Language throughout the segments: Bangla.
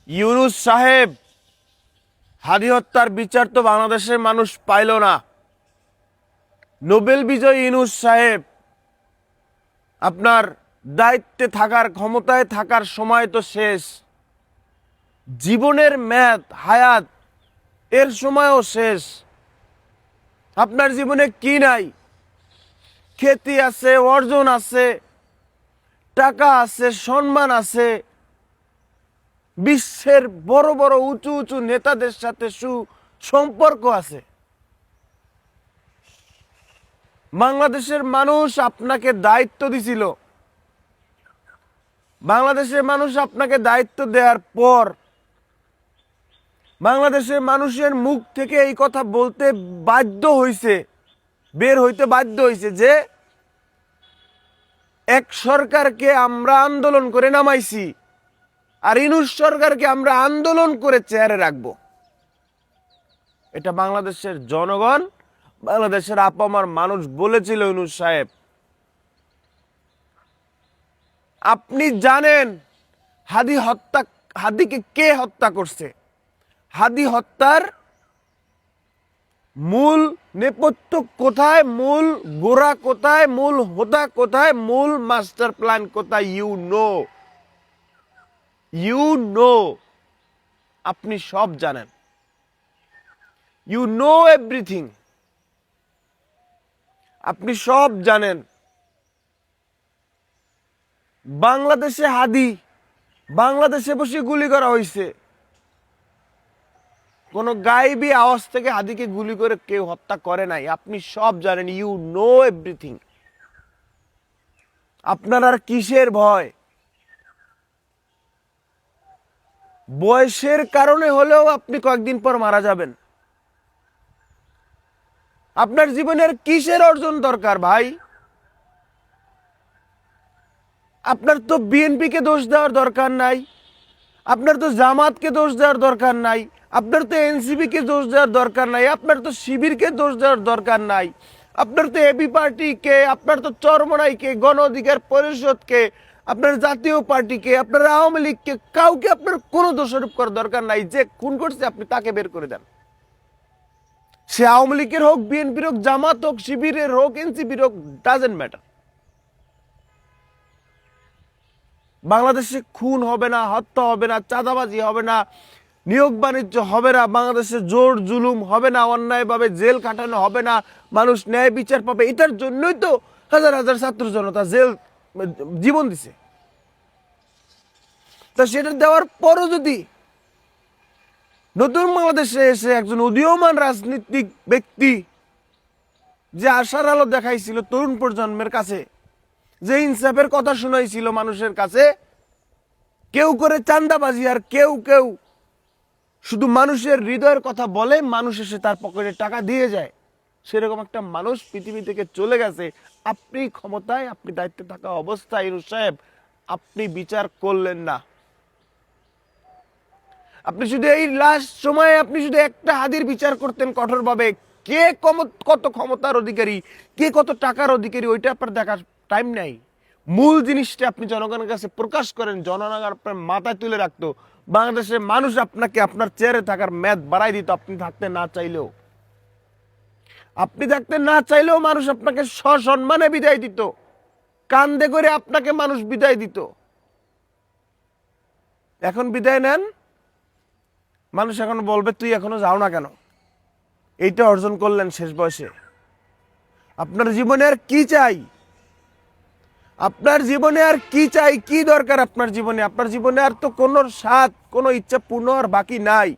ইউনূস সাহেব, হাদি হত্যার বিচার তো বাংলাদেশের মানুষ পাইল না। নোবেল বিজয়ী ইউনূস সাহেব, আপনার দায়িত্বে থাকার, ক্ষমতায় থাকার সময় তো শেষ। জীবনের মেয়াদ, হায়াত, এর সময়ও শেষ। আপনার জীবনে কি নাই? খ্যাতি আছে, অর্জন আছে, টাকা আছে, সম্মান আছে, বিশ্বের বড় বড় উঁচু উঁচু নেতাদের সাথে সুসম্পর্ক আছে। বাংলাদেশের মানুষ আপনাকে দায়িত্ব দিছিল। বাংলাদেশের মানুষ আপনাকে দায়িত্ব দেওয়ার পর বাংলাদেশের মানুষের মুখ থেকে এই কথা বলতে বাধ্য হইছে, বের হইতে বাধ্য হইছে যে এক সরকারকে আমরা আন্দোলন করে নামাইছি, আর ইউনূস সরকারকে আমরা আন্দোলন করে চেয়ারে রাখবো। এটা বাংলাদেশের জনগণ, বাংলাদেশের আপামর মানুষ বলেছিল। ইউনূস সাহেব, আপনি জানেন হাদিকে কে হত্যা করছে? হাদি হত্যার মূল নেপথ্য কোথায়, মূল গোড়া কোথায়, মূল হোদা কোথায়, মূল মাস্টার প্ল্যান কোথায়? ইউ নো, আপনি সব জানেন। ইউ নো এভরিথিং, আপনি সব জানেন। বাংলাদেশে হাদি, বাংলাদেশে বসে গুলি করা হয়েছে। কোন গায়েবী আওয়াজ থেকে হাদিকে গুলি করে কেউ হত্যা করে নাই। আপনি সব জানেন। You know everything. আপনার আর কিসের ভয়? বয়সের কারণে হলেও আপনি কয়েকদিন পর মারা যাবেন। আপনার জীবনের কিসের অর্জন দরকার ভাই? আপনার তো বিএনপিকে দোষ দেওয়ার দরকার নাই, আপনার তো জামাতকে দোষ দেওয়ার দরকার নাই, আপনার তো এনসিপিকে দোষ দেওয়ার দরকার নাই, আপনার তো শিবিরকে দোষ দেওয়ার দরকার নাই, আপনার তো এবি পার্টিকে, আপনার তো চরমনাইকে, গণ অধিকার পরিষদকে, আপনার জাতীয় পার্টিকে, আপনার আওয়ামী লীগকে, কাউকে আপনার কোনো দোষারোপ করার দরকার নাই। যে খুন করছে আপনি তাকে বের করে দেন। সে আওয়ামী লীগের হোক, বিএনপির হোক, জামাত হোক, শিবিরের হোক, এনসিপির হোক, ডাজেন্ট ম্যাটার। বাংলাদেশে খুন হবে না, হত্যা হবে না, চাঁদাবাজি হবে না, নিয়োগ বাণিজ্য হবে না, বাংলাদেশে জোর জুলুম হবে না, অন্যায়ভাবে জেল কাটানো হবে না, মানুষ ন্যায় বিচার পাবে। এটার জন্যই তো হাজার হাজার ছাত্র জনতা জীবন দিছে। তা সেটা দেওয়ার পরও যদি নতুন বাংলাদেশে এসে একজন উদীয়মান রাজনীতিক ব্যক্তি যে আশার আলো দেখাইছিল তরুণ প্রজন্মের কাছে, যে ইনসাফের কথা শোনাইছিল মানুষের কাছে, কেউ করে চাঁদাবাজি আর কেউ কেউ শুধু মানুষের হৃদয়ের কথা বলে, মানুষ এসে তার পকেটে টাকা দিয়ে যায়, সেরকম একটা মানুষ পৃথিবী থেকে চলে গেছে। আপনি ক্ষমতায়, আপনি দায়িত্বে থাকা অবস্থায় ইউনূস সাহেব আপনি বিচার করলেন না। আপনি শুধু এই লাস্ট সময়ে আপনি শুধু একটা হাদির বিচার করতেন কঠোরভাবে। কে কত ক্ষমতার অধিকারী, কে কত টাকার অধিকারী, ওইটা আপনার দেখার টাইম নাই। মূল জিনিসটা আপনি জনগণের কাছে প্রকাশ করেন, জনগণ আপনার মাথায় তুলে রাখতো। বাংলাদেশের মানুষ আপনাকে আপনার চেয়ারে থাকার মেয়াদ বাড়াই দিত, আপনি থাকতে না চাইলেও। আপনি থাকতে না চাইলেও মানুষ আপনাকে সসম্মানে বিদায় দিত, কান্দে করে আপনাকে মানুষ বিদায় দিত। এখন বিদায় নেন, মানুষ এখন বলবে তুই এখনো যাও না কেন? এইটা অর্জন করলেন শেষ বয়সে। আপনার জীবনে আর কি চাই? আপনার জীবনে আর কি চাই? কি দরকার আপনার জীবনে? আপনার জীবনে আর তো কোনো স্বাদ, কোনো ইচ্ছা পূর্ণ আর বাকি নাই।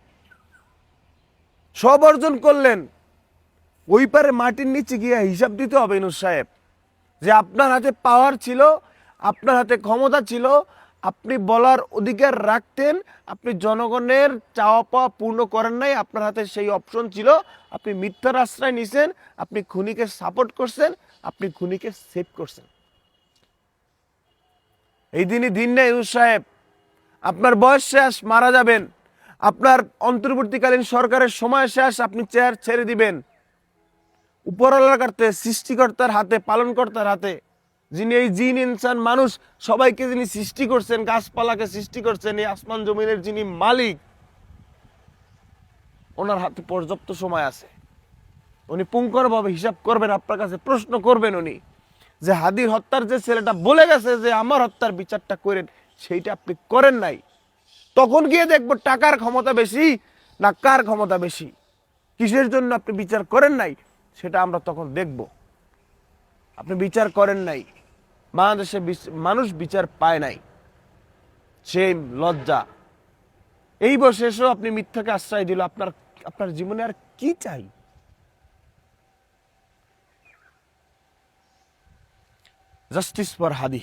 সব অর্জন করলেন। ওই পারে মাটির নিচে গিয়ে হিসাব দিতে হবে ইউনূস সাহেব, যে আপনার হাতে পাওয়ার ছিল, আপনার হাতে ক্ষমতা ছিল, আপনি বলার অধিকার রাখতেন, আপনি জনগণের চাওয়া পাওয়া পূর্ণ করেন নাই, আপনার হাতে সেই অপশন ছিল, আপনি মিথ্যার আশ্রয় নিছেন, আপনি খুনিকে সাপোর্ট করছেন, আপনি খুনিকে সেভ করছেন। এই দিনই দিন নেই ইউনূস সাহেব, আপনার বয়স শেষ, মারা যাবেন। আপনার অন্তর্বর্তীকালীন সরকারের সময় শেষ, আপনি চেয়ার ছেড়ে দিবেন। উপরওয়ালার কাছে, সৃষ্টিকর্তার হাতে, পালনকর্তার হাতে। যিনি এই জিন ইনসান মানুষ সবাইকে যিনি সৃষ্টি করছেন, গাছপালাকে সৃষ্টি করছেন, এই আসমান জমিনের যিনি মালিক, ওনার হাতে পর্যাপ্ত সময় আছে। উনি পুঙ্খানুপুঙ্খভাবে হিসাব করবেন, আপনার কাছে প্রশ্ন করবেন উনি, যে হাদির হত্যার যে ছেলেটা বলে গেছে যে আমার হত্যার বিচারটা করেন, সেইটা আপনি করেন নাই। তখন গিয়ে দেখবো টাকার ক্ষমতা বেশি না কার ক্ষমতা বেশি, কিসের জন্য আপনি বিচার করেন নাই, সেটা আমরা তখন দেখব। আপনি বিচার করেন নাই, বাংলাদেশে মানুষ বিচার পায় নাই, সেই লজ্জা। এই বয়সেও আপনি মিথ্যাকে আশ্রয় দিল, আপনার আপনার জীবনে আর কি চাই? Justice for Hadi.